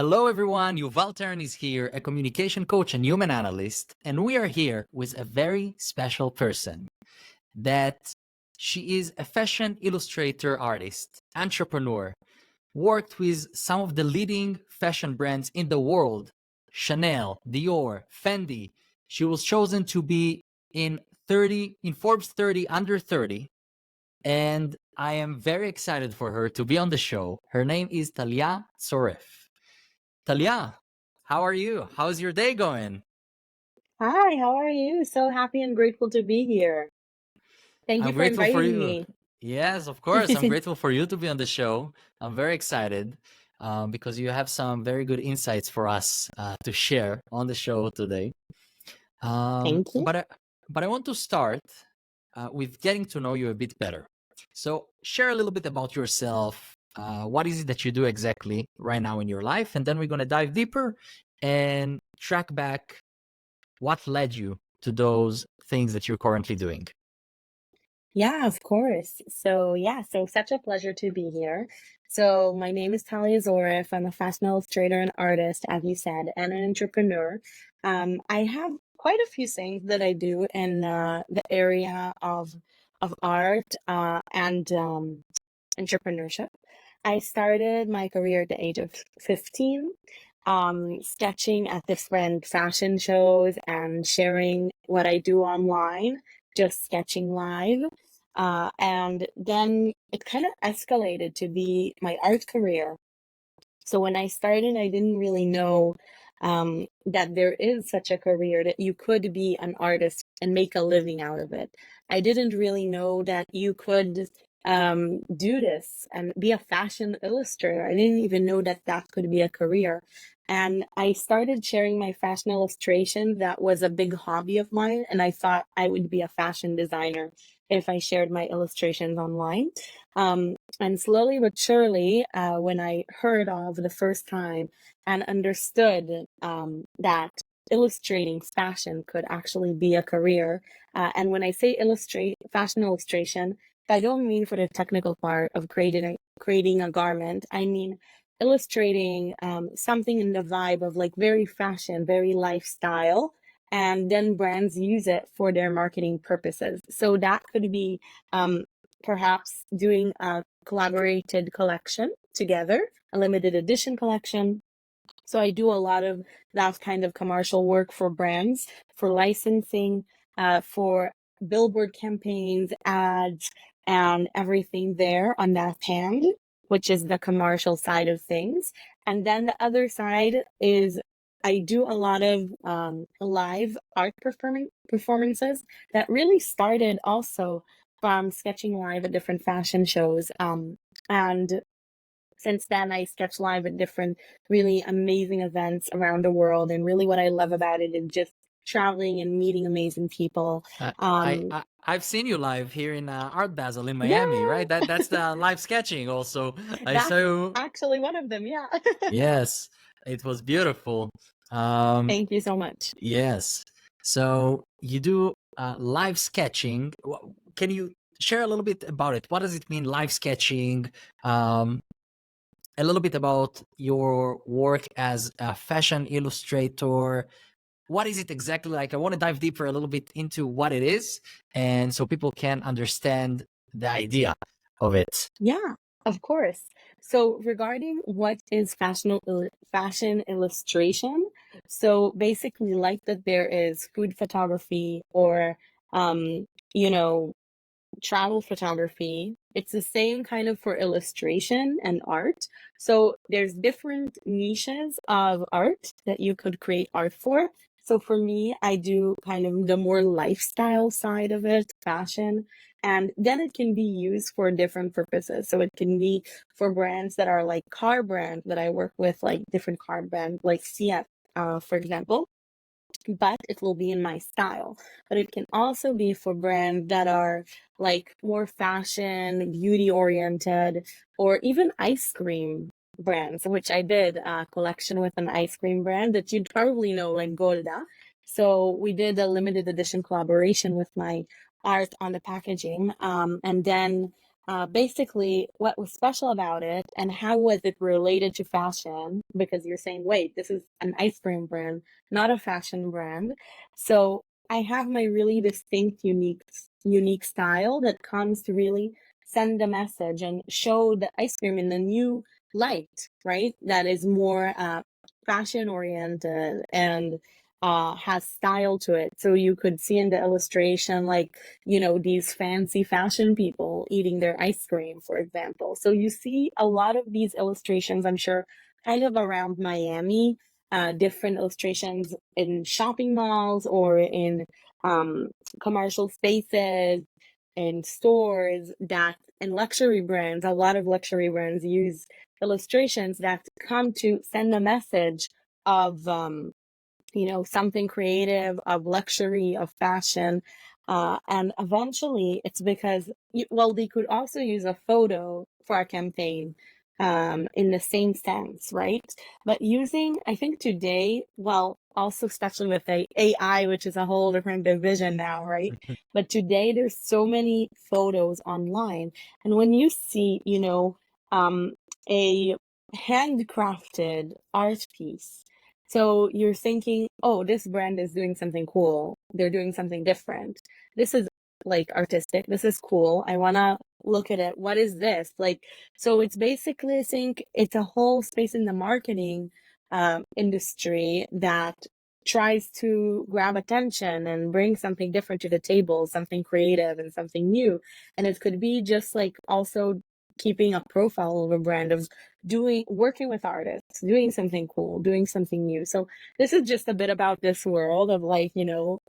Hello, everyone. Yuval Teren is here, a communication coach and human analyst, and we are here with a very special person that she is a fashion illustrator artist, entrepreneur, worked with some of the leading fashion brands in the world, Chanel, Dior, Fendi. She was chosen to be in Forbes 30 under 30, and I am very excited for her to be on the show. Her name is Talia Zoref. Talia, how are you? How's your day going? Hi, how are you? So happy and grateful to be here. Thank you I'm for grateful for inviting you. me. Yes, of course. I'm grateful for you to be on the show. I'm very excited because you have some very good insights for us to share on the show today. Um, Thank you. but I, but I want to start with getting to know you a bit better. So share a little bit about yourself. What is it that you do exactly right now in your life? And then we're going to dive deeper and track back what led you to those things that you're currently doing. Yeah, of course. So such a pleasure to be here. So my name is Talia Zoref. I'm a fashion illustrator and artist, as you said, and an entrepreneur. I have quite a few things that I do in the area of art and entrepreneurship. I started my career at the age of 15, sketching at different fashion shows and sharing what I do online, just sketching live. And then it kind of escalated to be my art career. So when I started, I didn't really know that there is such a career that you could be an artist and make a living out of it. I didn't really know that you could do this and be a fashion illustrator. I didn't even know that that could be a career. And I started sharing my fashion illustration. That was a big hobby of mine. And I thought I would be a fashion designer if I shared my illustrations online. And slowly but surely, when I heard of the first time and understood that illustrating fashion could actually be a career, and when I say illustrate fashion illustration, I don't mean for the technical part of creating a garment. I mean illustrating something in the vibe of like very fashion, very lifestyle, and then brands use it for their marketing purposes. So that could be perhaps doing a collaborated collection together, a limited edition collection. So I do a lot of that kind of commercial work for brands, for licensing, for billboard campaigns, ads, and everything there on that hand, which is the commercial side of things. And then the other side is I do a lot of live art performances that really started also from sketching live at different fashion shows. And since then, I sketch live at different really amazing events around the world. And really, what I love about it is just traveling and meeting amazing people. Uh, I, Um, I I've seen you live here in Art Basel in Miami, yeah, right? That's the live sketching. Also, I saw that's you. actually one of them. Yeah. Yes, it was beautiful. Um, Thank you so much. yes. So you do live sketching. Can you share a little bit about it? What does it mean, live sketching? Um, a little bit about your work as a fashion illustrator. What is it exactly like? I want to dive deeper a little bit into what it is, and so people can understand the idea of it. Yeah, of course. So regarding what is fashion illustration, so basically like that there is food photography or um, you know, travel photography. It's the same kind of for illustration and art. So there's different niches of art that you could create art for. So for me, I do kind of the more lifestyle side of it, fashion, and then it can be used for different purposes. So it can be for brands that are like car brands that I work with, like different car brands, like Fiat, for example, but it will be in my style. But it can also be for brands that are like more fashion, beauty oriented, or even ice cream brands, which I did a collection with an ice cream brand that you'd probably know, like Golda. So we did a limited edition collaboration with my art on the packaging. And then basically what was special about it and how was it related to fashion, because you're saying, wait, this is an ice cream brand, not a fashion brand. So I have my really distinct, unique style that comes to really send a message and show the ice cream in a new light, right? That is more fashion oriented and has style to it. So you could see in the illustration, like, these fancy fashion people eating their ice cream, for example. So you see a lot of these illustrations, I'm sure, kind of around Miami, different illustrations in shopping malls or in um, commercial spaces, in stores, that and luxury brands. A lot of luxury brands use illustrations that come to send a message of something creative, of luxury, of fashion. And eventually it's because, well, they could also use a photo for a campaign in the same sense, right? But using, I think today, well, also especially with AI, which is a whole different division now, right? But today there's so many photos online. And when you see, a handcrafted art piece, so you're thinking, oh, this brand is doing something cool. They're doing something different. This is like artistic. This is cool. I want to look at it. What is this? Like, so it's basically, I think it's a whole space in the marketing industry that tries to grab attention and bring something different to the table, something creative and something new. And it could be just like also keeping a profile of a brand, of working with artists, doing something cool, doing something new. So this is just a bit about this world of, like,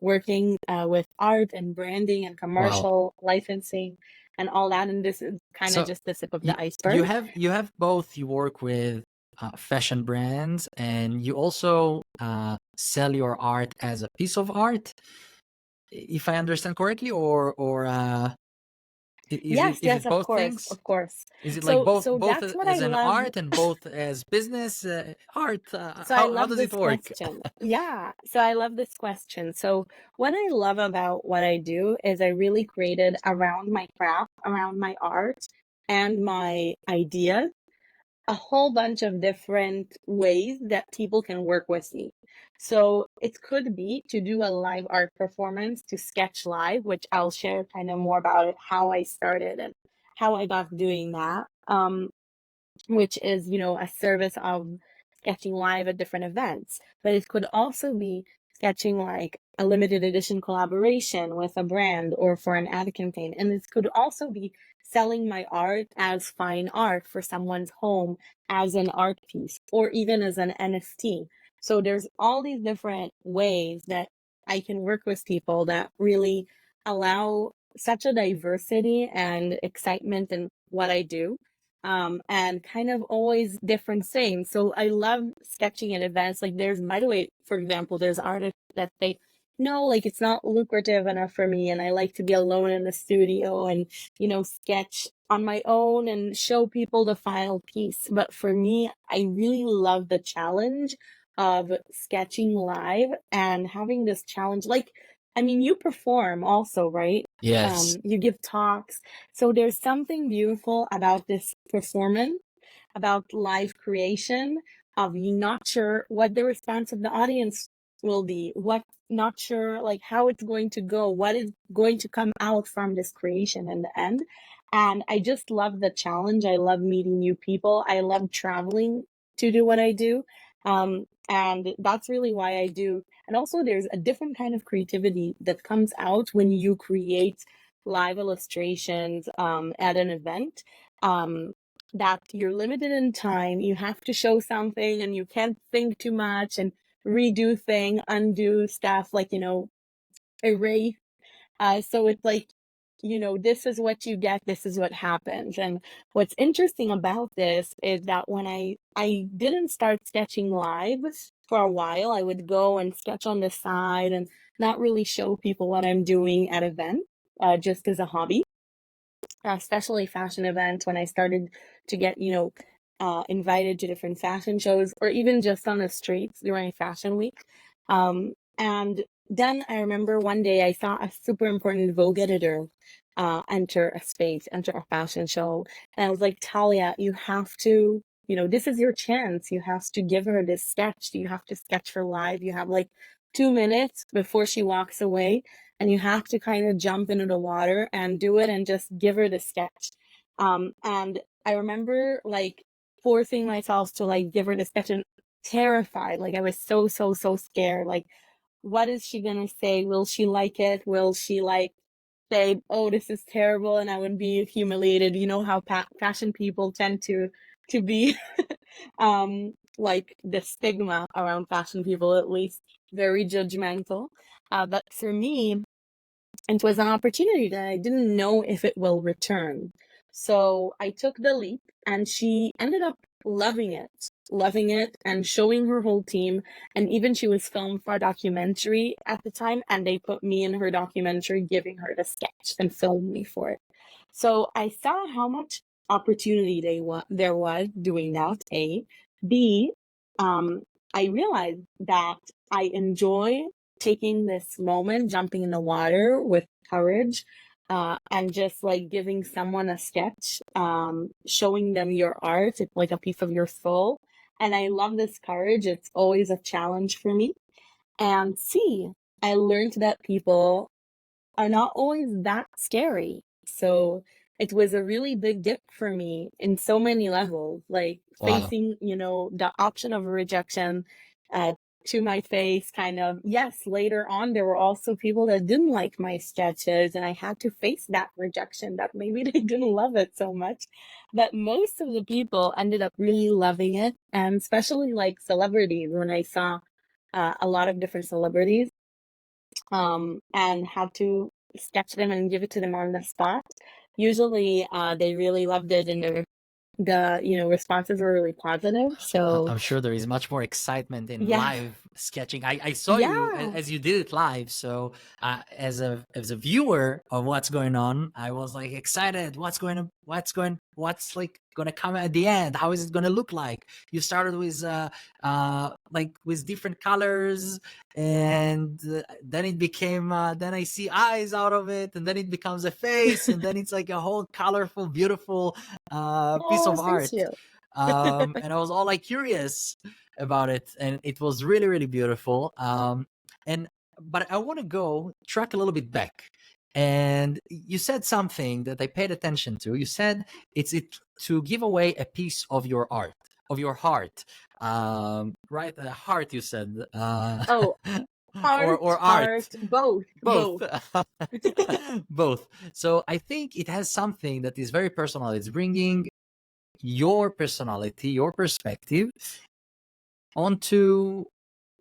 working with art and branding and Wow. commercial licensing and all that. And this is kind of So just the tip of you, the iceberg. you have both. You work with fashion brands, and you also sell your art as a piece of art, if I understand correctly, or Yes, is yes, it of both course, things? of course. Is it like So both so that's what I as an love. art and both as business art? So I How love does it this work? question. Yeah. So I love this question. So what I love about what I do is I really created around my craft, around my art and my ideas, a whole bunch of different ways that people can work with me. So it could be to do a live art performance, to sketch live, which I'll share kind of more about it, how I started and how I got doing that. Which is, a service of sketching live at different events. But it could also be sketching like a limited edition collaboration with a brand or for an ad campaign. And this could also be selling my art as fine art for someone's home, as an art piece, or even as an NFT. So there's all these different ways that I can work with people that really allow such a diversity and excitement in what I do, and kind of always different things. So I love sketching at events. Like, there's, by the way, for example, there's artists that say, no, like, it's not lucrative enough for me, and I like to be alone in the studio and, sketch on my own and show people the final piece. But for me, I really love the challenge of sketching live and having this challenge. Like, I mean, you perform also, right? Yes. You give talks. So there's something beautiful about this performance, about live creation, of you not sure what the response of the audience will be, what not sure like how it's going to go, what is going to come out from this creation in the end. And I just love the challenge. I love meeting new people. I love traveling to do what I do. And that's really why I do. And also there's a different kind of creativity that comes out when you create live illustrations at an event, that you're limited in time. You have to show something and you can't think too much and redo thing, undo stuff, like, erase. So it's like, this is what you get, this is what happens. And what's interesting about this is that when I didn't start sketching live for a while, I would go and sketch on the side and not really show people what I'm doing at events, just as a hobby, especially fashion events. When I started to get, invited to different fashion shows or even just on the streets during fashion week. And then I remember one day I saw a super important Vogue editor enter a space, enter a fashion show. And I was like, Talia, you have to, this is your chance. You have to give her this sketch. You have to sketch her live. You have like 2 minutes before she walks away, and you have to kind of jump into the water and do it and just give her the sketch. And I remember like forcing myself to like give her the sketch and terrified. Like I was so, so, so scared. Like, what is she gonna say? Will she like it? Will she like say, "Oh, this is terrible," and I would be humiliated? You know how fashion people tend to be, like the stigma around fashion people, at least, very judgmental. But for me, it was an opportunity that I didn't know if it will return. So I took the leap, and she ended up loving it and showing her whole team. And even she was filmed for a documentary at the time, and they put me in her documentary, giving her the sketch and filmed me for it. So I saw how much opportunity there was doing that. A, B, um, I realized that I enjoy taking this moment, jumping in the water with courage, and just like giving someone a sketch, showing them your art. It's like a piece of your soul. And I love this courage. It's always a challenge for me. And C, I learned that people are not always that scary. So it was a really big dip for me in so many levels, like Wow. facing, the option of rejection uh, to my face, kind of. Yes, later on, there were also people that didn't like my sketches, and I had to face that rejection that maybe they didn't love it so much. But most of the people ended up really loving it, and especially like celebrities, when I saw a lot of different celebrities and have to sketch them and give it to them on the spot. Usually, they really loved it, and the responses were really positive. So I'm sure there is much more excitement in yeah, live sketching. I saw you yeah. as you did it live, so as a viewer of what's going on, I was like excited. What's like gonna come at the end? How is it gonna look like? You started with like with different colors, and then it became then I see eyes out of it, and then it becomes a face, and then it's like a whole colorful, beautiful piece Oh, of thank art. you. And I was all like curious about it, and it was really, really beautiful. And but I want to go track a little bit back. And you said something that I paid attention to. You said it's it to give away a piece of your art, of your heart, right? Heart, you said, Oh, or art, heart, both, both, both. both. So I think it has something that is very personal. It's bringing your personality, your perspective onto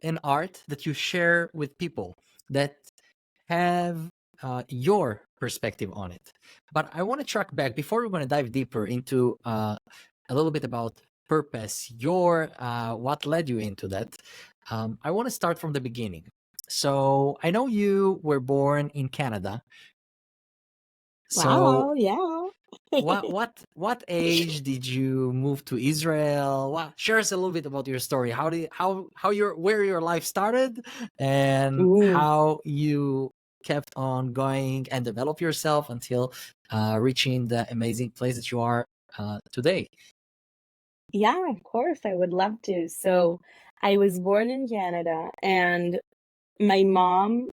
an art that you share with people that have your perspective on it. But I want to track back before we're going to dive deeper into a little bit about purpose, your what led you into that. I want to start from the beginning. So I know you were born in Canada. So Wow, yeah. what age did you move to Israel? Share us a little bit about your story. How your where your life started, and Ooh. how you kept on going and develop yourself until reaching the amazing place that you are today. Yeah, of course, I would love to. So I was born in Canada, and my mom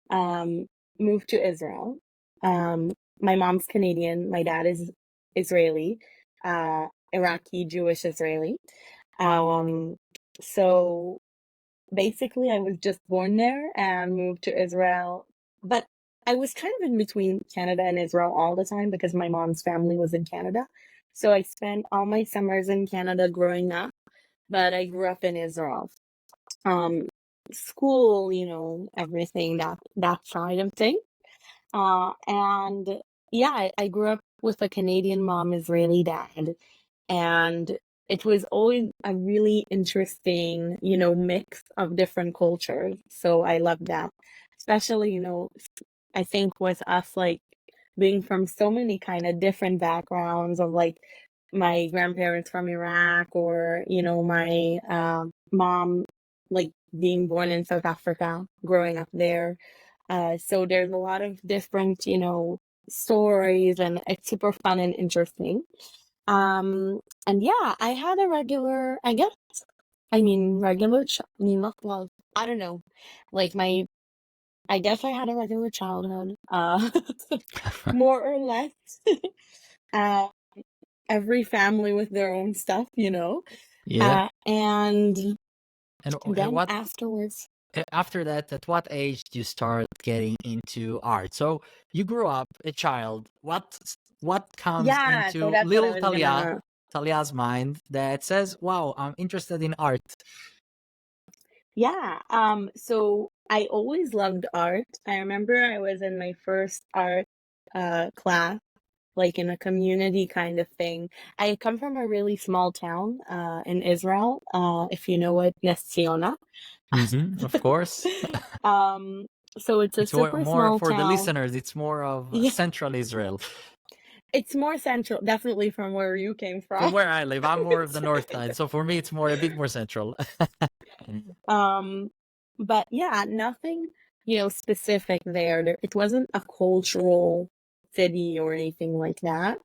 moved to Israel. Um, my mom's Canadian. My dad is Israeli, Iraqi, Jewish Israeli. Um, so basically, I was just born there and moved to Israel. But I was kind of in between Canada and Israel all the time because my mom's family was in Canada. So I spent all my summers in Canada growing up, but I grew up in Israel. Um, School, everything that side of things. And yeah, I grew up with a Canadian mom, Israeli dad, and it was always a really interesting, mix of different cultures. So I love that. Especially, I think with us like being from so many kind of different backgrounds of like my grandparents from Iraq, or my mom like being born in South Africa, growing up there. So there's a lot of different, stories, and it's super fun and interesting. And yeah, I had a regular, I guess, not, well, I don't know, like I guess I had a regular childhood, more or less. uh, every family with their own stuff, Yeah. and And then what afterwards, after that, at what age do you start getting into art? So you grew up a child. What comes yeah, so into that's what I little was gonna. Talia's mind that says, "Wow, I'm interested in art." Yeah, so I always loved art. I remember I was in my first art class, like in a community kind of thing. I come from a really small town in Israel, if you know it, Yes Tzionah. Of course. Um, so it's a It's super more small for the town. listeners. It's more of Yeah, Central Israel. it's more central, definitely from where you came From from. where I live, I'm more of the It's north side. So for me, it's more a bit more central. Um, but yeah, nothing, specific there. It wasn't a cultural city or anything like that.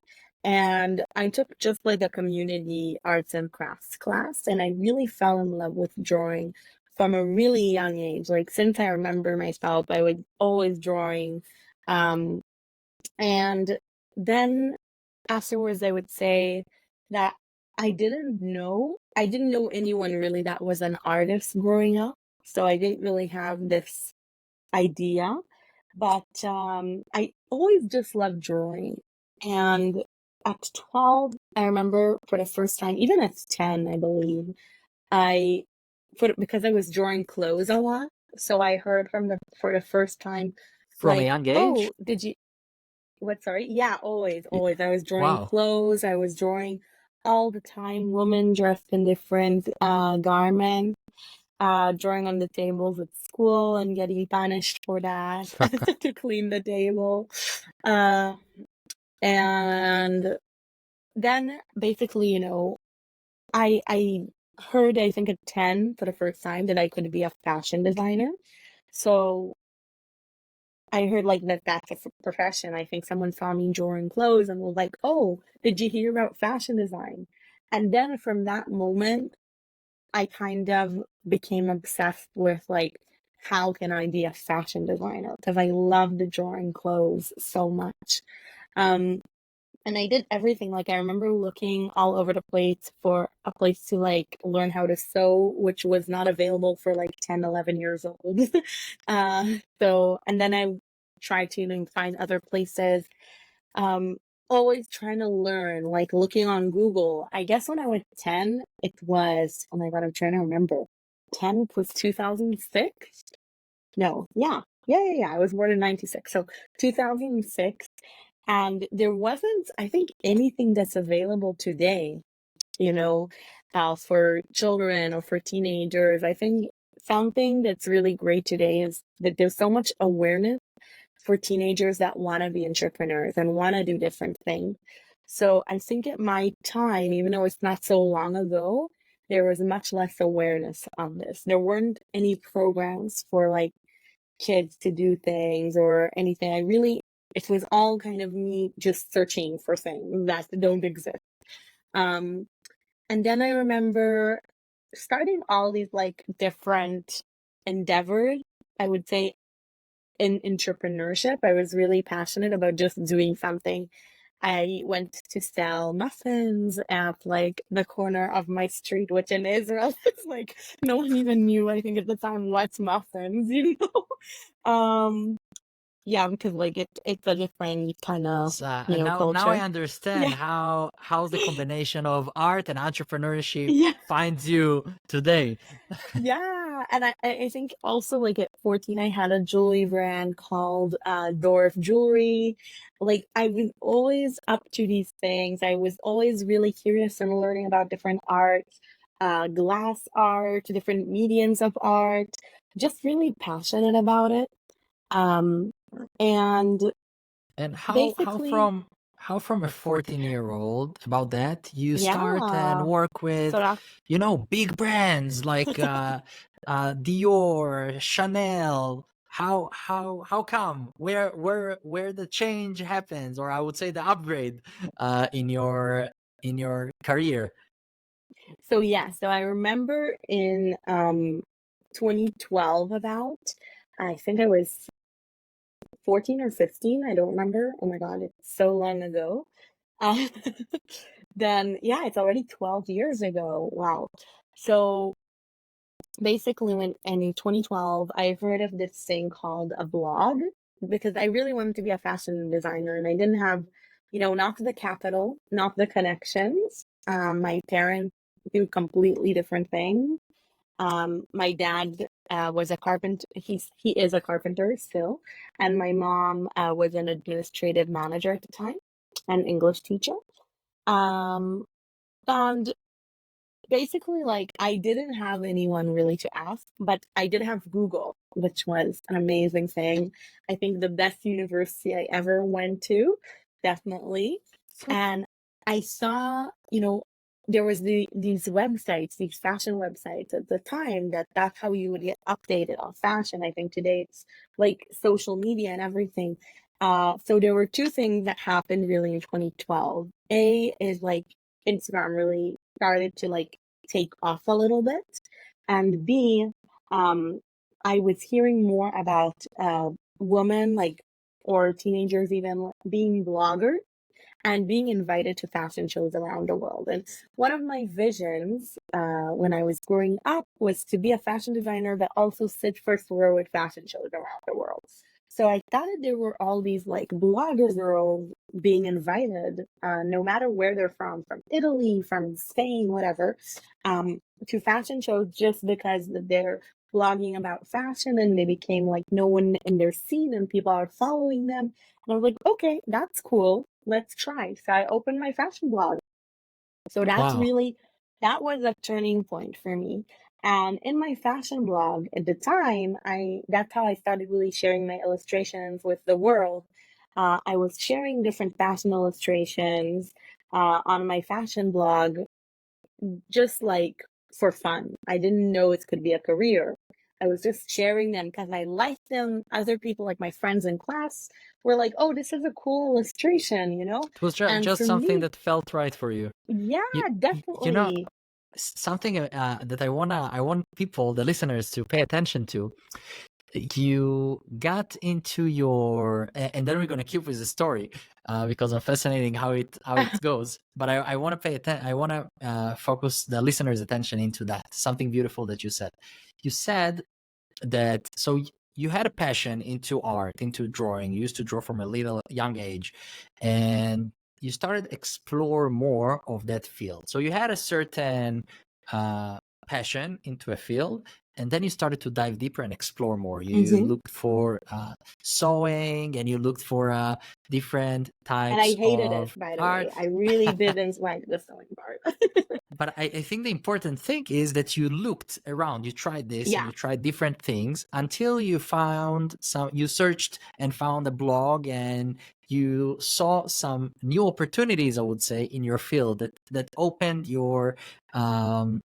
And I took just like a community arts and crafts class, and I really fell in love with drawing from a really young age. Like since I remember myself, I was always drawing. Um, and then afterwards, I would say that I didn't know anyone really that was an artist growing up. So I didn't really have this idea. But I always just loved drawing. And at 12, I remember for the first time, even at 10, I believe, I because I was drawing clothes a lot. So I heard for the first time, From a like, young age? oh, did you what, sorry? Yeah, always, always. I was drawing Wow. clothes. I was drawing all the time, women dressed in different garments, drawing on the tables at school and getting punished for that to clean the table. Uh, and then basically, I heard, I think at 10 for the first time that I could be a fashion designer. So I heard like that that's a profession. I think someone saw me drawing clothes and was like, "Oh, did you hear about fashion design?" And then from that moment, I kind of became obsessed with like, how can I be a fashion designer? Because I loved drawing clothes so much. Um, and I did everything. Like I remember looking all over the place for a place to like learn how to sew, which was not available for like 10, 11 years old. And then I tried to find other places. Um, always trying to learn, like looking on Google. I guess when I was 10, it was, oh my God, I'm trying to remember. 10 was 2006? No, yeah. Yeah. I was born in 96. So 2006. And there wasn't, I think, anything that's available today, you know, for children or for teenagers. I think something that's really great today is that there's so much awareness for teenagers that want to be entrepreneurs and want to do different things. So I think at my time, even though it's not so long ago, there was much less awareness on this. There weren't any programs for like kids to do things or anything. It was all kind of me just searching for things that don't exist. Um, and then I remember starting all these like different endeavors. I would say in entrepreneurship, I was really passionate about just doing something. I went to sell muffins at like the corner of my street, which in Israel is like no one even knew, I think at the time, what's muffins. Yeah, because like it's a different kind of, So, and now I culture. understand Yeah. how the combination of art and entrepreneurship Yeah. finds you today. Yeah. And I think also like at 14 I had a jewelry brand called Zoref Jewelry. Like I was always up to these things. I was always really curious and learning about different arts, glass art, different mediums of art, just really passionate about it. Um and And basically, how from a 14-year-old about that you start and yeah. work with, So that you know, big brands like Dior, Chanel. how come, where the change happens, or I would say the upgrade in your career? So yeah, so I remember in 2012 about, I think I was 14 or 15, I don't remember. Oh my God, it's so long ago. Uh, then yeah, it's already 12 years ago. Wow. So basically when in 2012, I heard of this thing called a blog because I really wanted to be a fashion designer and I didn't have, not the capital, not the connections. My parents do completely different things. My dad was a carpenter. He is a carpenter still, and my mom was an administrative manager at the time, an English teacher. Um, and basically, like I didn't have anyone really to ask, but I did have Google, which was an amazing thing. I think the best university I ever went to, definitely. And I saw, there was these websites, these fashion websites at the time that's how you would get updated on fashion. I think today it's like social media and everything. So there were two things that happened really in 2012. A is like Instagram really started to like take off a little bit, and B, um, I was hearing more about women like or teenagers even being bloggers and being invited to fashion shows around the world. And one of my visions when I was growing up was to be a fashion designer, but also sit first row at fashion shows around the world. So I thought that there were all these like blogger girls being invited, no matter where they're from Italy, from Spain, whatever, to fashion shows just because they're blogging about fashion and they became like no one in their scene and people are following them. And I was like, okay, that's cool. Let's try. So I opened my fashion blog. So Wow. that was a turning point for me. And in my fashion blog at the time, that's how I started really sharing my illustrations with the world. I was sharing different fashion illustrations on my fashion blog, just like for fun. I didn't know it could be a career. I was just sharing them because I liked them. Other people, like my friends in class, were like, "Oh, this is a cool illustration," you know? It was And just for something me, that felt right for you. yeah, You know, definitely. something that I want people, the listeners, to pay attention to. You got into and then we're gonna keep with the story because I'm fascinating how it goes. But I want to pay attention. I want to focus the listeners' attention into that. Something beautiful that you said. You said that you had a passion into art, into drawing. You used to draw from a little young age, and you started explore more of that field. So you had a certain uh, passion into a field, and then you started to dive deeper and explore more. You Hmm. looked for sewing, and you looked for different And I types hated it, of by the art. way. I really didn't like the sewing part. But I think the important thing is that you looked around, you tried this and Yeah. you tried different things until you found you searched and found a blog and you saw some new opportunities, I would say, in your field that opened your um,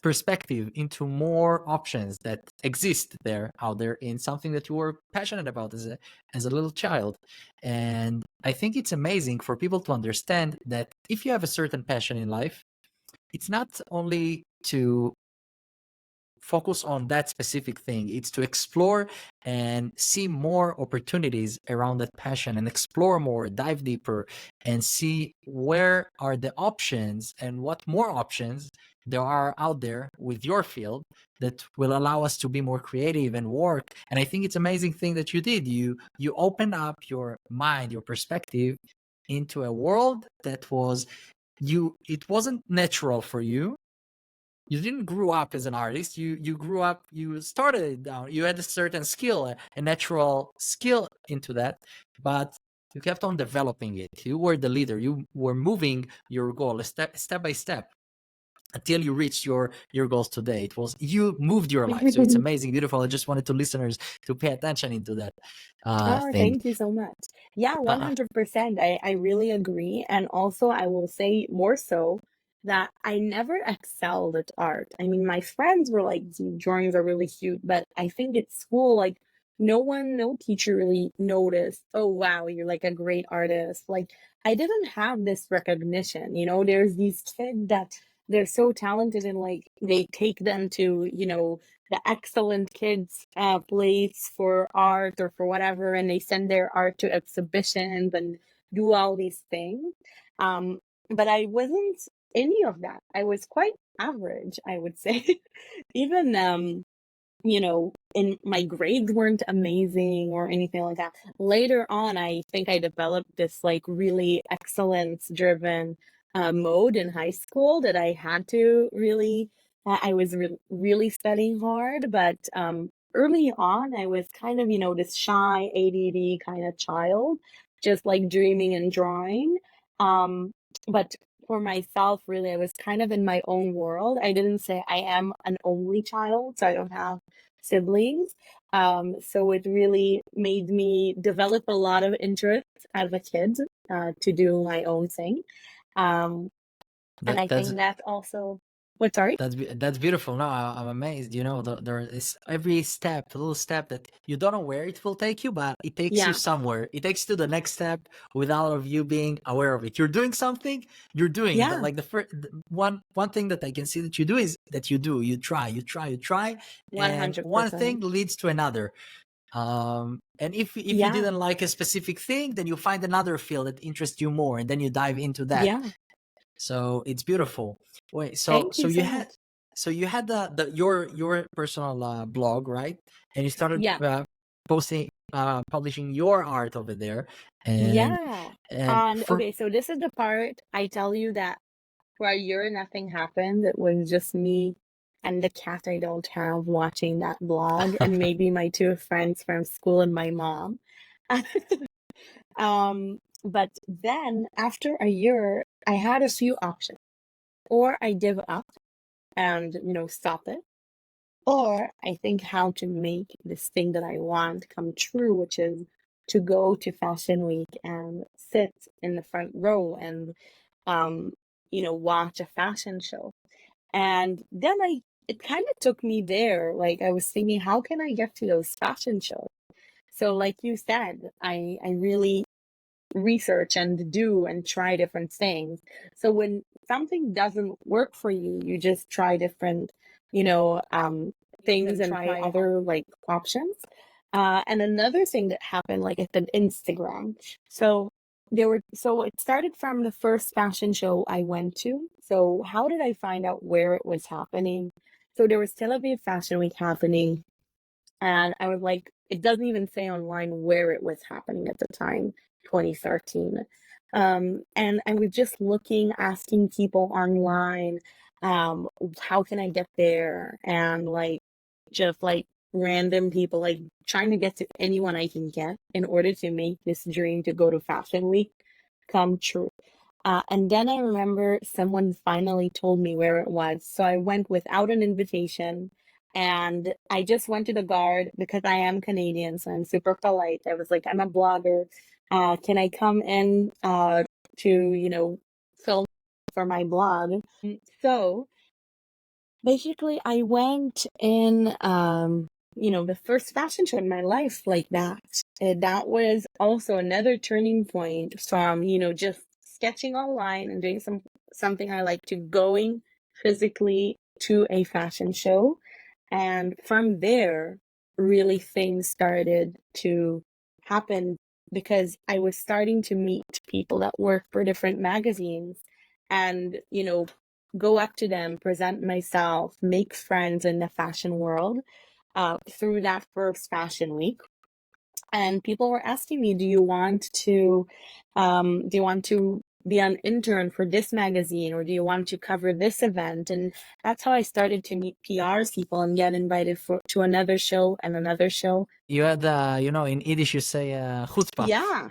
perspective into more options that exist there out there in something that you were passionate about as a little child. And I think it's amazing for people to understand that if you have a certain passion in life, it's not only to focus on that specific thing, it's to explore and see more opportunities around that passion and explore more, dive deeper, and see where are the options and what more options there are out there with your field that will allow us to be more creative and work. And I think it's amazing thing that you did. You opened up your mind, your perspective into a world that was it wasn't natural for you. You didn't grow up as an artist. You grew up, you started down, you had a certain skill, a natural skill into that, but you kept on developing it. You were the leader. You were moving your goal step by step until you reached your goals today. It was you moved your life. So it's amazing, beautiful. I just wanted to listeners to pay attention into that Oh, thing. thank you so much. Yeah, Uh, 100%. I really agree. And also, I will say more so that I never excelled at art. I mean, my friends were like, drawings are really cute, but I think at school, like, no teacher really noticed, oh wow, you're like a great artist. Like I didn't have this recognition, there's these kids that they're so talented and like they take them to, the excellent kids place for art or for whatever, and they send their art to exhibitions and do all these things. Um, but I wasn't any of that. I was quite average, I would say. Even in my grades weren't amazing or anything like that. Later on, I think I developed this like really excellence driven mode in high school that I had to really, I was really studying hard. But early on, I was kind of, this shy ADD kind of child, just like dreaming and drawing. Um, but for myself, really, I was kind of in my own world. I didn't say I am an only child, so I don't have siblings. So it really made me develop a lot of interest as a kid to do my own thing. Um, and That I that's think that's also what, sorry? that's beautiful. No, I'm amazed. There is every step, a little step that you don't know where it will take you, but it takes you Yeah, somewhere. It takes you to the next step without of you being aware of it. You're doing something. You're doing it. yeah, Like the first one thing that I can see that you do is that you do. You try. You try. You try, and one 100%. thing leads to another. And if you Yeah, didn't like a specific thing, then you find another field that interests you more, and then you dive into that. yeah. So it's beautiful. Wait, so Thank you so much. you had the your personal blog, right? And you started Yeah, posting publishing your art over there, and yeah. and And for okay, so this is the part I tell you that for a year nothing happened. It was just me and the cat I don't have watching that blog, and maybe my two friends from school and my mom. But then after a year, I had a few options. Or I give up and, stop it. Or I think how to make this thing that I want come true, which is to go to Fashion Week and sit in the front row and, um, watch a fashion show. And then it kind of took me there. Like I was thinking, how can I get to those fashion shows? So like you said, I really research and do and try different things. So when something doesn't work for you, you just try different, you know, um, things and try other like options. And another thing that happened, like I said, Instagram. So so it started from the first fashion show I went to. So how did I find out where it was happening? So there was Tel Aviv Fashion Week happening, and I was like, it doesn't even say online where it was happening at the time, 2013. And I was just looking, asking people online, how can I get there? And like, just like random people, like trying to get to anyone I can get in order to make this dream to go to Fashion Week come true. And then I remember someone finally told me where it was. So I went without an invitation, and I just went to the guard because I am Canadian, so I'm super polite. I was like, I'm a blogger. Can I come in to, film for my blog? So basically, I went in, the first fashion show in my life like that. And that was also another turning point from, just sketching online and doing something I like to going physically to a fashion show. And from there, really things started to happen because I was starting to meet people that work for different magazines and, go up to them, present myself, make friends in the fashion world through that first fashion week. And people were asking me, do you want to be an intern for this magazine, or do you want to cover this event? And that's how I started to meet PR people and get invited to another show and another show. you had in Yiddish you say chutzpah. Yeah.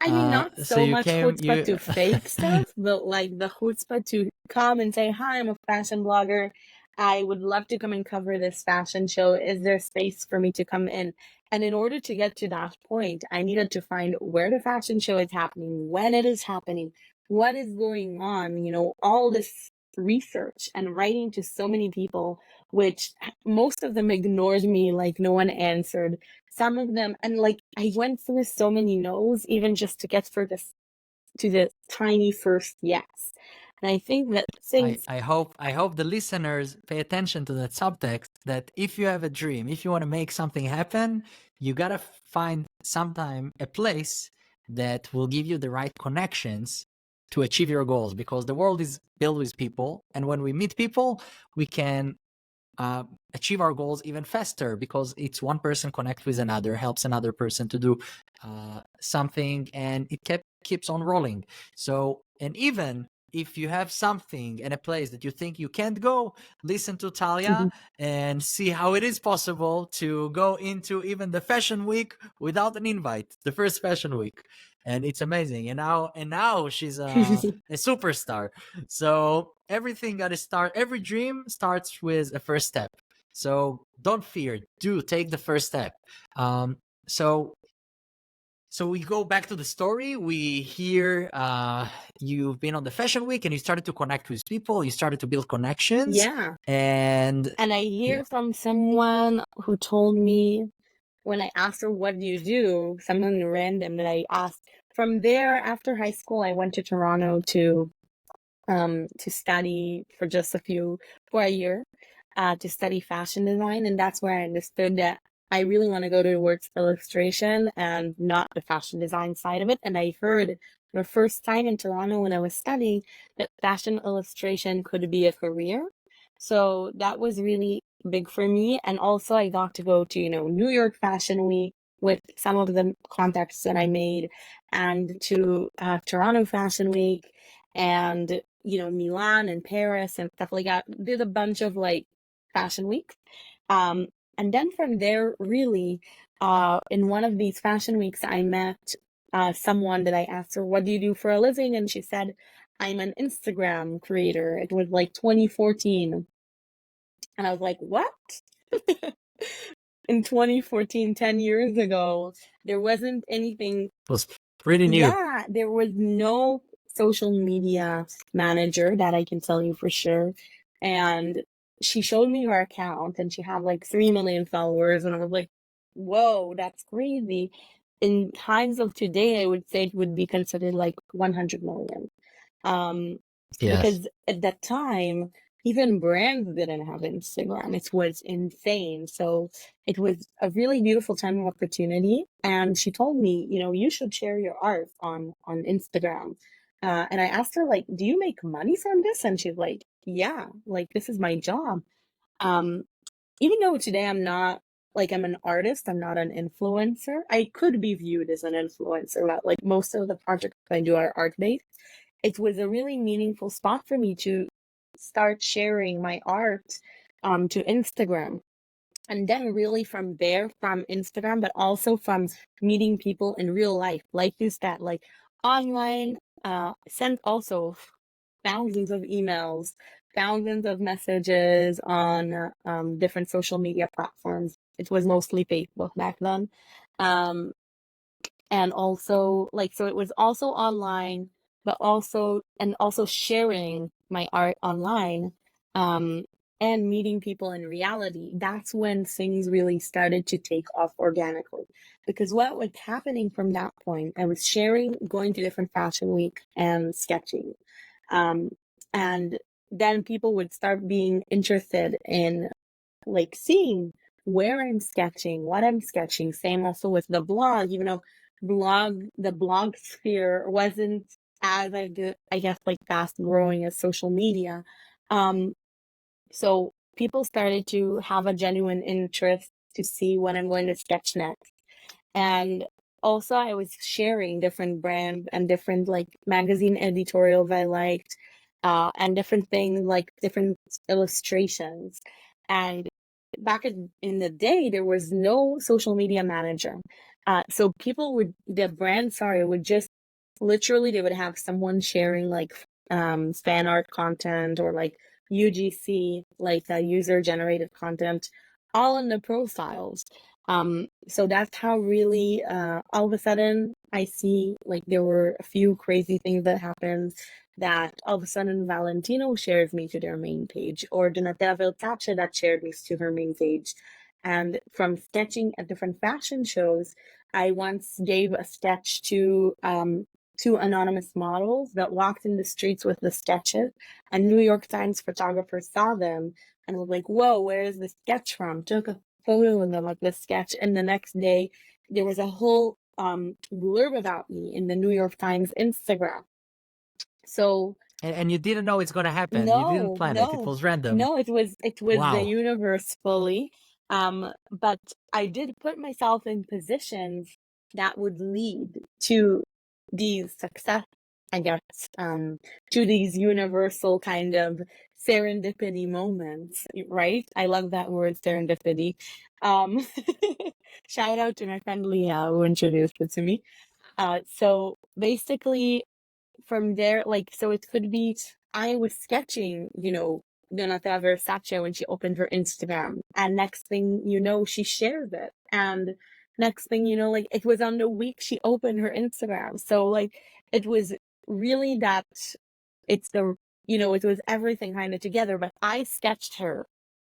I mean, not So so you much came chutzpah you to fake stuff, but like the chutzpah to come and say, hi, I'm a fashion blogger. I would love to come and cover this fashion show. Is there space for me to come in? And in order to get to that point, I needed to find where the fashion show is happening, when it is happening, what is going on, all this research and writing to so many people, which most of them ignored me, like no one answered. some of them, and like I went through so many no's even just to get for this to the tiny first yes. And I think that things I hope the listeners pay attention to that subtext, that if you have a dream, if you want to make something happen, you gotta find sometime a place that will give you the right connections to achieve your goals, because the world is built with people, and when we meet people, we can uh, achieve our goals even faster, because it's one person connect with another, helps another person to do something, and it keeps on rolling. So, and even if you have something in a place that you think you can't go, listen to Talia Mhm. and see how it is possible to go into even the fashion week without an invite, the first fashion week. And it's amazing. And now she's a superstar. So everything got to start. Every dream starts with a first step. So don't fear. Do take the first step. Um, so so we go back to the story. We hear you've been on the fashion week and you started to connect with people. You started to build connections, Yeah. and And I hear from someone who told me when I asked her, what do you do? Someone random that I asked. From there, after high school, I went to Toronto to study for a year, to study fashion design. And that's where I understood that I really want to go towards illustration and not the fashion design side of it. And I heard for the first time in Toronto when I was studying that fashion illustration could be a career. So that was really big for me. And also I got to go to, New York Fashion Week with some of the contacts that I made, and to Toronto Fashion Week, and Milan and Paris and stuff like that. Did a bunch of like fashion weeks. Um, and then from there, really, in one of these fashion weeks, I met someone that I asked her, what do you do for a living? And she said, I'm an Instagram creator. It was like 2014. And I was like, what? In 2014, 10 years ago, there wasn't anything. it was pretty new. Yeah, there was no social media manager, that I can tell you for sure. And she showed me her account and she had like 3 million followers. And I was like, whoa, that's crazy. In times of today, I would say it would be considered like 100 million. Um, Yes. because at that time, even brands didn't have Instagram. It was insane. So it was a really beautiful time of opportunity. And she told me, you should share your art on Instagram. And I asked her, like, do you make money from this? And she's like, yeah, like this is my job. Um, Even though today I'm an artist, I'm not an influencer. I could be viewed as an influencer, but like most of the projects I do are art based. It was a really meaningful spot for me to start sharing my art to Instagram. And then really from there, from Instagram, but also from meeting people in real life, like you said, like online, sent also thousands of emails, thousands of messages on different social media platforms. It was mostly Facebook back then. Um, and also so it was also online, but also sharing my art online, um, and meeting people in reality. That's when things really started to take off organically, because what was happening from that point, I was sharing, going to different fashion week and sketching, um, and then people would start being interested in like seeing where I'm sketching, what I'm sketching. Same also with the blog, the blog sphere wasn't as I guess like fast growing as social media. Um, so people started to have a genuine interest to see what I'm going to sketch next. And also I was sharing different brands and different like magazine editorials I liked, and different things like different illustrations. And back in the day, there was no social media manager. So the brand, sorry, would just literally, they would have someone sharing like fan art content, or like UGC, like user generated content, all in the profiles. So that's how really, all of a sudden I see like there were a few crazy things that happened, that all of a sudden Valentino shares me to their main page, or Donatella Viltaccia that shared me to her main page. And from sketching at different fashion shows, I once gave a sketch to two anonymous models that walked in the streets with the sketches, and New York Times photographers saw them and was like, "Whoa, where is this sketch from?" Took a photo of them of the sketch, and the next day there was a whole blurb about me in the New York Times Instagram. So And you didn't know it's gonna happen. You didn't no, plan it. It no, was random. no, it was the Wow. universe fully. But I did put myself in positions that would lead to these success, I guess, to these universal kind of serendipity moments, right? I love that word, serendipity. Um, Shout out to my friend Leah who introduced it to me. So basically, from there, like, so it could be I was sketching, Donatella Versace when she opened her Instagram, and next thing you know, she shares it, and next thing you know, like, it was on the week she opened her Instagram. So like, it was really that it's the it was everything kind of together. But I sketched her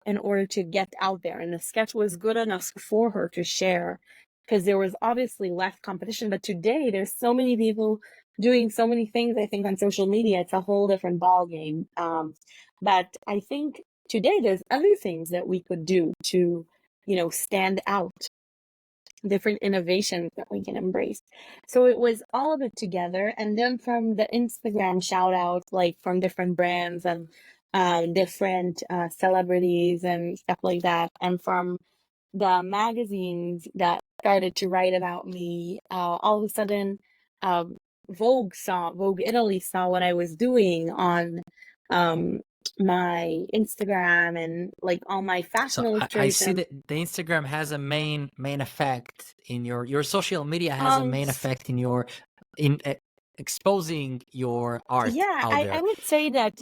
in order to get out there, and the sketch was good enough for her to share because there was obviously less competition. But today there's so many people doing so many things. I think on social media it's a whole different ball game. But I think today there's other things that we could do to stand out, different innovations that we can embrace. So it was all of it together. And then from the Instagram shout outs, like from different brands and different celebrities and stuff like that, and from the magazines that started to write about me, all of a sudden, um, Vogue Italy saw what I was doing on um, my Instagram and like all my fashion So I see illustrations. that the Instagram has a main effect in your social media has a Um, main effect in your in exposing your art Yeah, out I there. would say that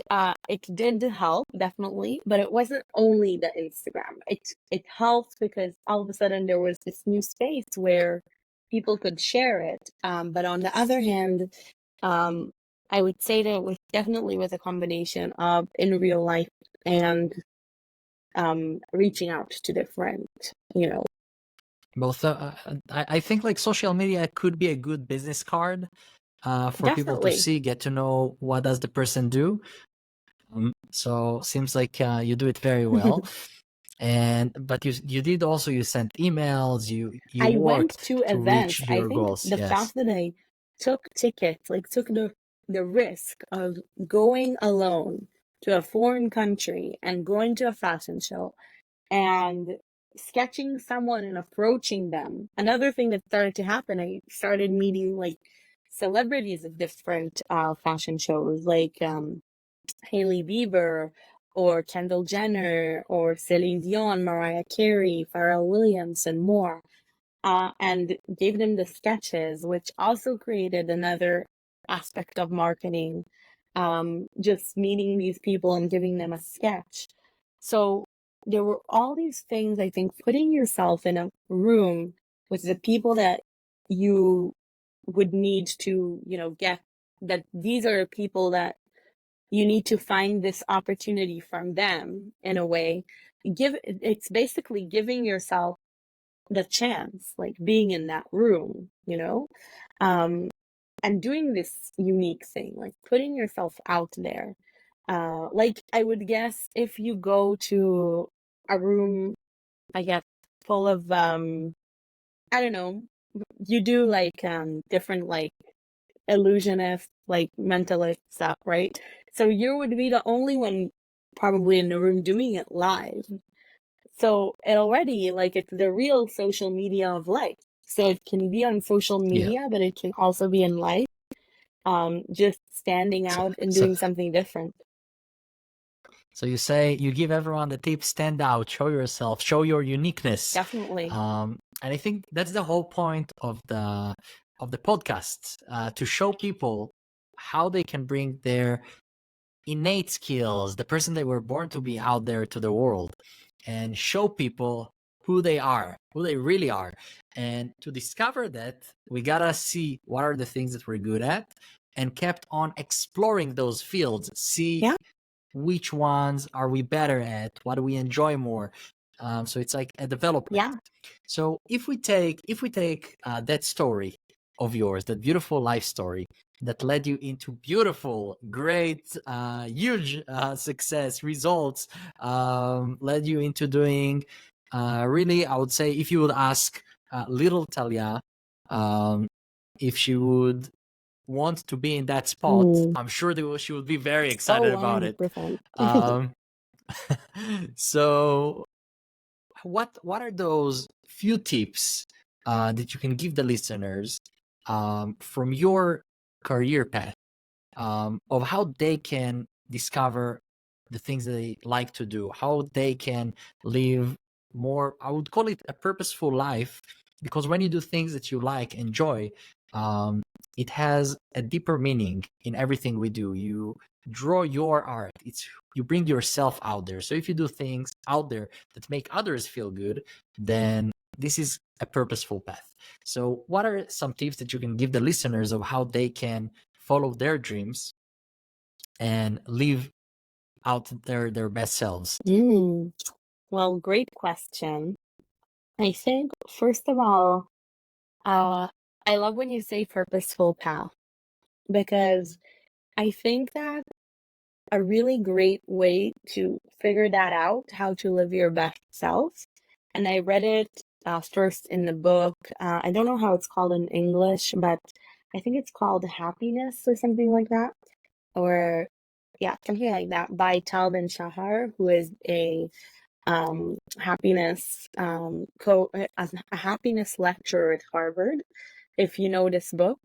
it did help, definitely, but it wasn't only the Instagram. It helped because all of a sudden there was this new space where people could share it. But on the other hand, um, I would say that it was definitely with a combination of in real life and reaching out to different, you know, Both, I think like social media could be a good business card for people to definitely. see, get to know what does the person do. So seems like you do it very well. And but you did also, you sent emails, you I went worked to to events. reach I your think goals. the Yes. fact that I took tickets, like took the risk of going alone to a foreign country and going to a fashion show and sketching someone and approaching them. Another thing that started to happen, I started meeting like celebrities of different fashion shows, like Hailey Bieber or Kendall Jenner or Celine Dion, Mariah Carey, Pharrell Williams, and more, and gave them the sketches, which also created another aspect of marketing. Just meeting these people and giving them a sketch. So there were all these things, I think, putting yourself in a room with the people that you would need to, get that these are people that you need to find this opportunity from them in a way. It's basically giving yourself the chance, like being in that room, um, and doing this unique thing, like putting yourself out there. Like I would guess if you go to a room, I guess, full of, I don't know, you do like different like illusionist, like mentalist stuff, right? So you would be the only one probably in the room doing it live. So it already, like, it's the real social media of life. So it can be on social Yeah. media, but it can also be in life. Just standing So out and so doing something different. so you say you give everyone the tip: stand out, show yourself, show your uniqueness. Definitely. And I think that's the whole point of the podcast, to show people how they can bring their innate skills, the person they were born to be, out there to the world, and show people who they are, who they really are. And to discover that, we gotta see what are the things that we're good at, and kept on exploring those fields, see Yeah. which ones are we better at, what do we enjoy more, So it's like a development. Yeah. So if we take that story of yours, that beautiful life story that led you into beautiful, great, huge success results, led you into doing really, I would say, if you would ask little Talia if she would want to be in that spot, I'm sure that she would be very excited Oh, about it. 100%. Um, so what are those few tips that you can give the listeners from your career path of how they can discover the things that they like to do, how they can live more, I would call it a purposeful life, because when you do things that you like, enjoy, it has a deeper meaning in everything we do. You draw your art. You bring yourself out there. So if you do things out there that make others feel good, then this is a purposeful path. So what are some tips that you can give the listeners of how they can follow their dreams and live out their best selves? Well, great question. I think, first of all, I love when you say purposeful path, because I think that a really great way to figure that out, how to live your best self. And I read it first in the book. I don't know how it's called in English, but I think it's called Happiness or something like that. Or, yeah, something like that, by Tal Ben-Shahar, who is a happiness a happiness lecturer at Harvard, if you know this book.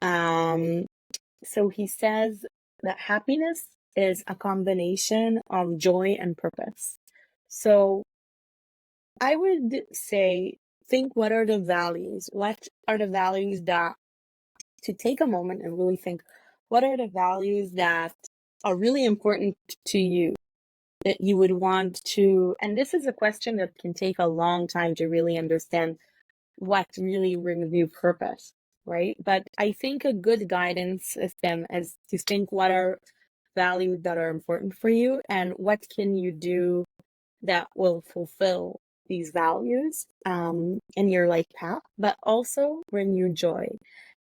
So he says that happiness is a combination of joy and purpose. So I would say, think, what are the values? What are the values that, to take a moment and really think, what are the values that are really important to you, that you would want to, and this is a question that can take a long time to really understand what really brings you purpose, right? But I think a good guidance system is to think, what are values that are important for you, and what can you do that will fulfill these values in your life path, but also bring you joy.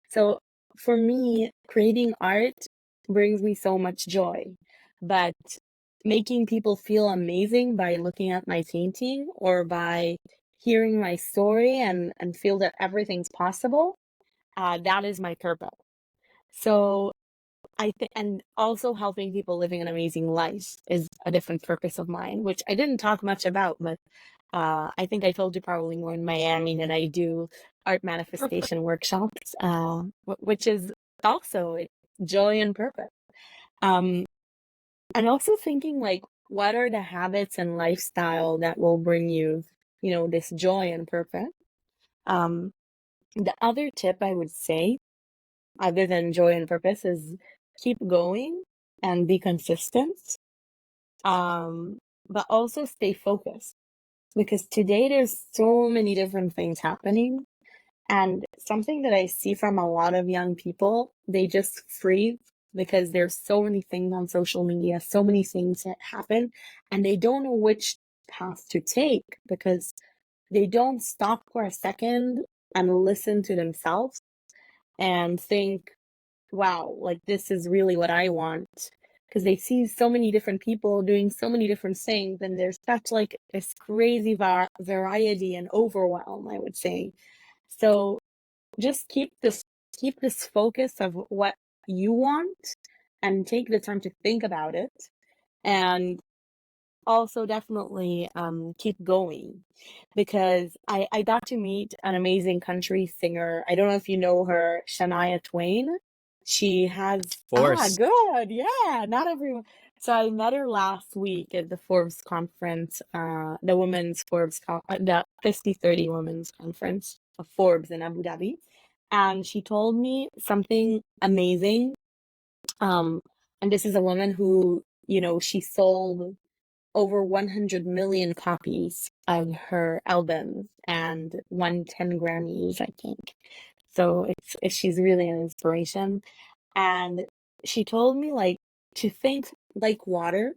So for me, creating art brings me so much joy, but making people feel amazing by looking at my painting or by hearing my story and feel that everything's possible, that is my purpose. So I think, and also helping people living an amazing life is a different purpose of mine, which I didn't talk much about, but I think I told you probably more in Miami that I do art manifestation workshops, which is also joy and purpose. Um, and also thinking, like, what are the habits and lifestyle that will bring you, this joy and purpose? Um, the other tip I would say, other than joy and purpose, is keep going and be consistent. But also stay focused, because today there's so many different things happening. And something that I see from a lot of young people, they just freeze because there's so many things on social media, so many things that happen, and they don't know which path to take because they don't stop for a second and listen to themselves and think, wow, like, this is really what I want. Because they see so many different people doing so many different things, and there's such like this crazy variety and overwhelm, I would say. So just keep this focus of what you want, and take the time to think about it, and also definitely keep going, because I got to meet an amazing country singer. I don't know if you know her, Shania Twain. She has Of course. good, yeah, not everyone. So I met her last week at the Forbes conference, the women's the 50/30 women's conference of Forbes in Abu Dhabi, and she told me something amazing. And this is a woman who, she sold over 100 million copies of her albums and won 10 Grammys, I think. So she's really an inspiration. And she told me, like, to think like water.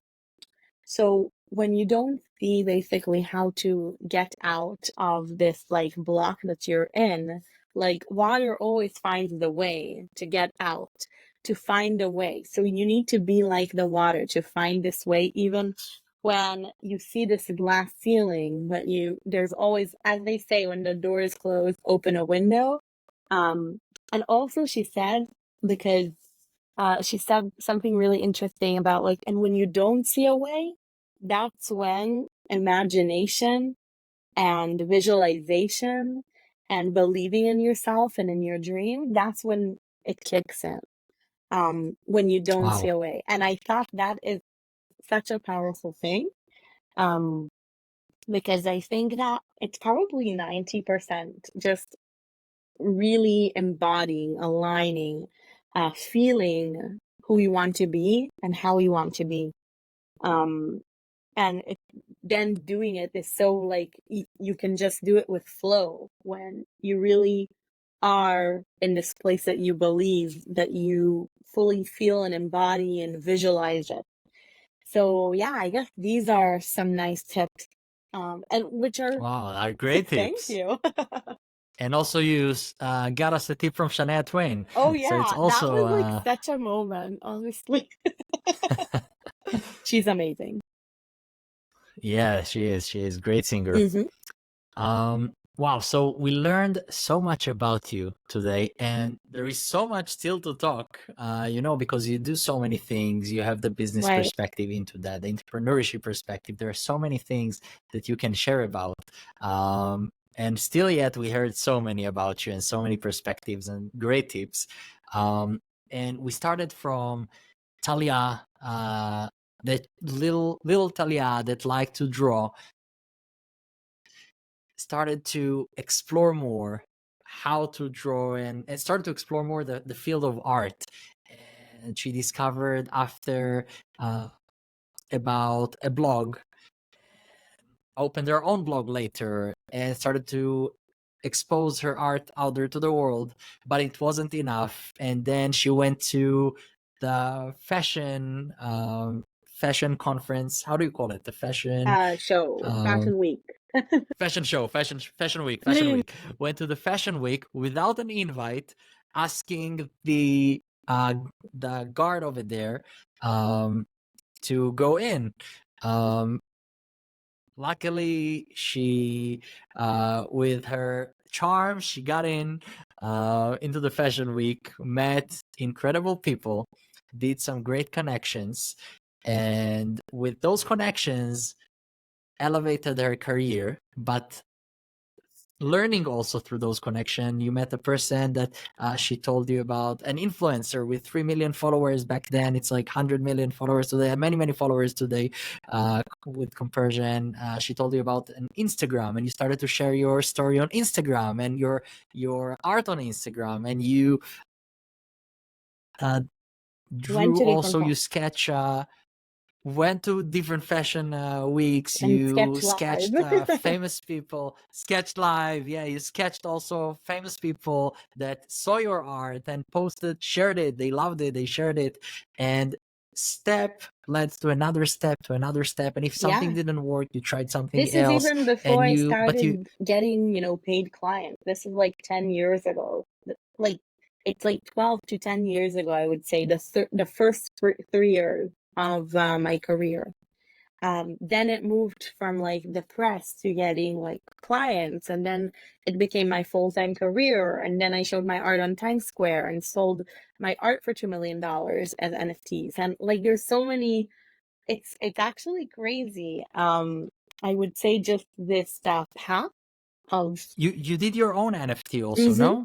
So when you don't see basically how to get out of this like block that you're in, like water always finds the way to get out, to find a way. So you need to be like the water to find this way, even when you see this glass ceiling, but there's always, as they say, when the door is closed, open a window. And also she said, because she said something really interesting about like, and when you don't see a way, that's when imagination and visualization and believing in yourself and in your dream, that's when it kicks in. When you don't see Wow. a way. And I thought that is such a powerful thing. Um, because I think that it's probably 90% just really embodying, aligning, feeling who you want to be and how you want to be. Um, and then doing it is so like you can just do it with flow when you really are in this place that you believe, that you fully feel and embody and visualize it. So yeah, I guess these are some nice tips, and which are Wow, are great thank tips. you. And also you got us a tip from Shania Twain. Oh So it's yeah, that also was like such a moment, honestly. She's amazing. yeah, she is. She is great singer. Hmm. Wow, so we learned so much about you today, and there is so much still to talk, because you do so many things. You have the business Right. perspective into that, the entrepreneurship perspective. There are so many things that you can share about. And still yet, we heard so many about you and so many perspectives and great tips. And we started from Talia, that little Talia that liked to draw, started to explore more how to draw and started to explore more the field of art. And she discovered after about a blog, opened her own blog later, and started to expose her art out there to the world, but it wasn't enough. And then she went to the fashion conference. How do you call it? The fashion Show, um, Fashion Week. fashion show, fashion week. Went to the fashion week without an invite, asking the guard over there to go in. Um, Luckily, she with her charm, she got in into the fashion week, met incredible people, did some great connections, and with those connections elevated her career. But learning also through those connections, you met a person that she told you about, an influencer with 3 million followers back then. It's like 100 million followers today, many followers today, with comparison. She told you about an Instagram, and you started to share your story on Instagram and your art on Instagram, and you Went drew to different also, you parts sketch, went to different fashion weeks. and You sketch live. sketched famous people, sketched live. Yeah, you sketched also famous people that saw your art and posted, shared it. They loved it, they shared it, and step led to another step, to another step. And if something Yeah. didn't work, you tried something This is else. even before And I you started getting, paid clients. This is like 10 years ago. Like, it's like 12 to 10 years ago, I would say, the first 3 years of my career. Then it moved from like the press to getting like clients, and then it became my full-time career. And then I showed my art on Times Square and sold my art for $2 million as NFTs. And like, there's so many, it's actually crazy. I would say just this path of you did your own NFT also, Mhm. no?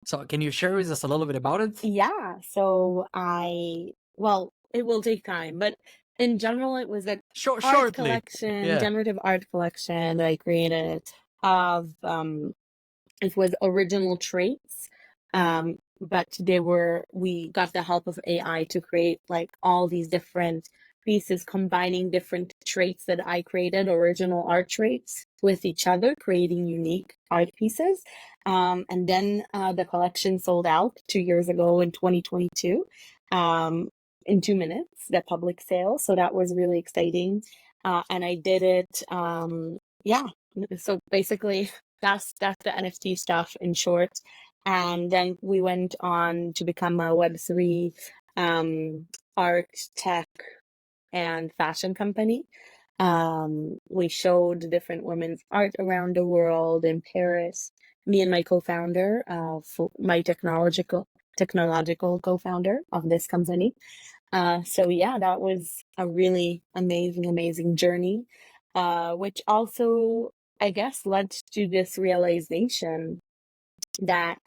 So can you share with us a little bit about it? Yeah. So well, it will take time, but in general, it was a art Shortly. collection, Yeah. generative art collection that I created of it was original traits. But we got the help of AI to create like all these different pieces, combining different traits that I created, original art traits, with each other, creating unique art pieces. And then the collection sold out 2 years ago in 2022. in 2 minutes, the public sale. So that was really exciting. And I did it. Yeah. So basically, that's the NFT stuff in short. And then we went on to become a Web3 art, tech, and fashion company. We showed different women's art around the world in Paris. Me and my co-founder, my technological co-founder of this company. So yeah, that was a really amazing journey, which also, I guess, led to this realization that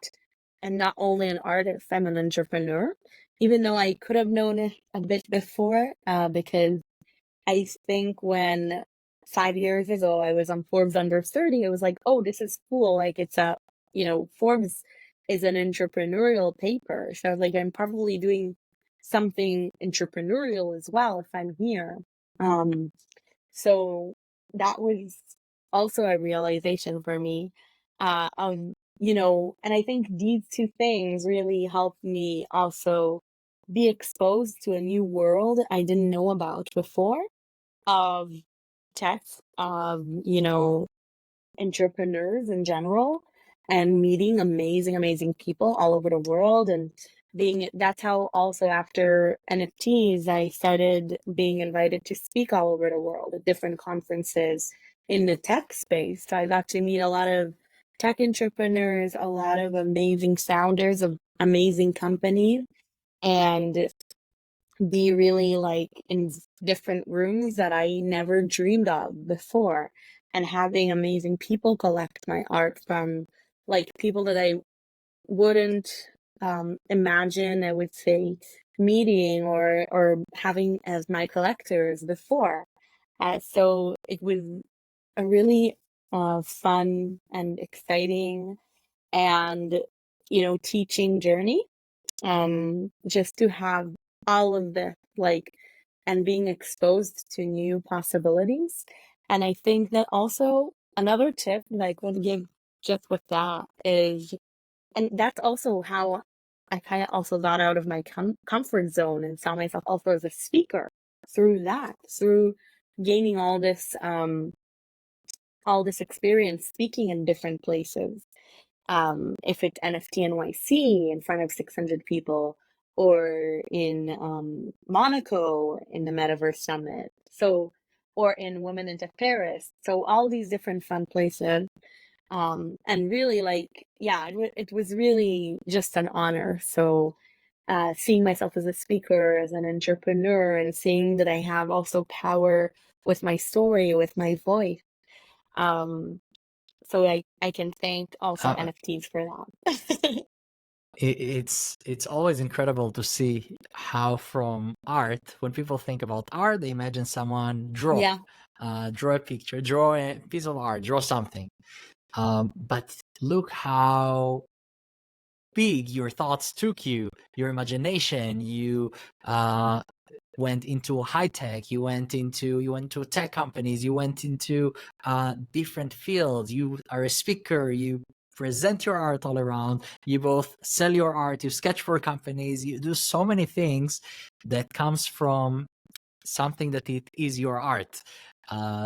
I'm not only an artist, I'm an entrepreneur, even though I could have known it a bit before, because I think when 5 years ago I was on Forbes under 30, it was like, oh, this is cool. Like it's Forbes is an entrepreneurial paper. So I was like, I'm probably doing something entrepreneurial as well if I'm here. So that was also a realization for me. And I think these two things really helped me also be exposed to a new world I didn't know about before of tech, of, entrepreneurs in general, and meeting amazing people all over the world. And that's how also after NFTs, I started being invited to speak all over the world at different conferences in the tech space. So I got to meet a lot of tech entrepreneurs, a lot of amazing founders of amazing companies, and be really like in different rooms that I never dreamed of before, and having amazing people collect my art from like people that I wouldn't imagine, I would say, meeting or having as my collectors before. So it was a really fun and exciting and teaching journey, just to have all of the like and being exposed to new possibilities. And I think that also another tip that I could give just with that is, and that's also how I kind of also got out of my comfort zone and saw myself also as a speaker through gaining all this experience speaking in different places. If it's NFT NYC in front of 600 people, or in Monaco in the Metaverse Summit, or in Women into Paris. So all these different fun places. And really it was really just an honor. So seeing myself as a speaker, as an entrepreneur, and seeing that I have also power with my story, with my voice. Um, so I can thank also Uh, NFTs for that. it's always incredible to see how from art, when people think about art, they imagine someone Yeah. draw a picture, draw a piece of art, draw something. But look how big your thoughts took you, your imagination. You went into high tech. You went into tech companies. You went into different fields. You are a speaker. You present your art all around. You both sell your art. You sketch for companies. You do so many things that comes from something that it is your art,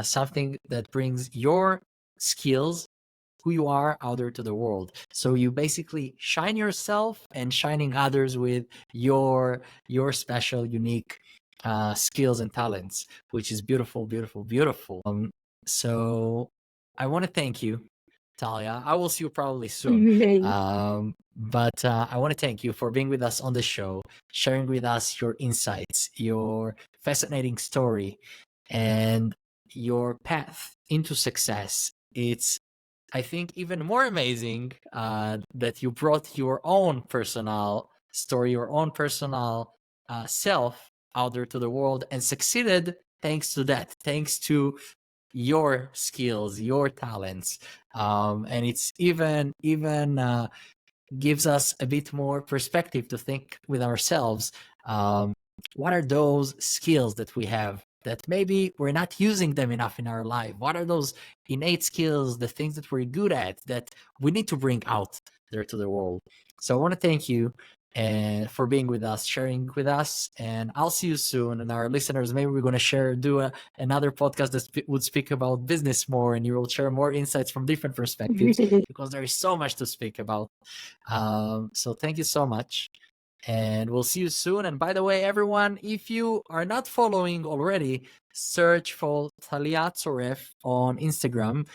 something that brings your skills, who you are, out there to the world. So you basically shine yourself and shining others with your special, unique skills and talents, which is beautiful. So I want to thank you, Talia. I will see you probably soon. But I want to thank you for being with us on the show, sharing with us your insights, your fascinating story, and your path into success. It's, I think, even more amazing that you brought your own personal story, your own personal self out there to the world and succeeded thanks to that, thanks to your skills, your talents. And it's even gives us a bit more perspective to think with ourselves. What are those skills that we have that maybe we're not using them enough in our life? What are those innate skills, the things that we're good at that we need to bring out there to the world? So I want to thank you and for being with us, sharing with us. And I'll see you soon. And our listeners, maybe we're going to do another podcast that would speak about business more, and you will share more insights from different perspectives because there is so much to speak about. So thank you so much. And we'll see you soon. And by the way, everyone, if you are not following already, search for Talia Zoref on Instagram.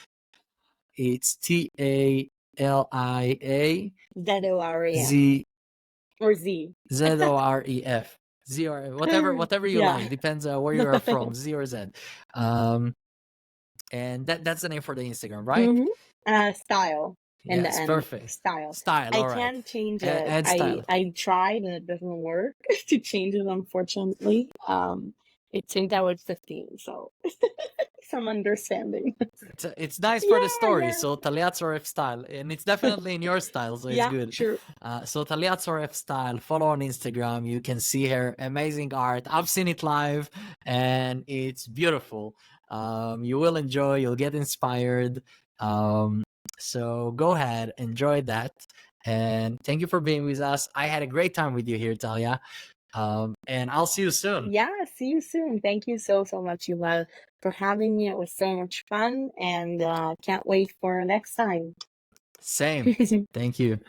It's TALIA ZOREF or Z. ZOREF. Z or whatever you Yeah. like, depends where you are from, Z or Z. And that's the name for the Instagram, right? Style. In the Yes, end. perfect. Style. Style, I all right. can't change it. And style. I tried and it doesn't work to change it, unfortunately. It seemed I was 15, so some understanding. It's nice for the Yeah, story. yeah. So Talia Zoref style, and it's definitely in your style, so it's Yeah, good. sure. So Talia Zoref style, follow on Instagram. You can see her amazing art. I've seen it live, and it's beautiful. You will enjoy. You'll get inspired. So go ahead, enjoy that, and thank you for being with us. I had a great time with you here, Talia. And I'll see you soon. Yeah, see you soon. Thank you so much, Yuval, for having me. It was so much fun, and can't wait for next time. Same. Thank you.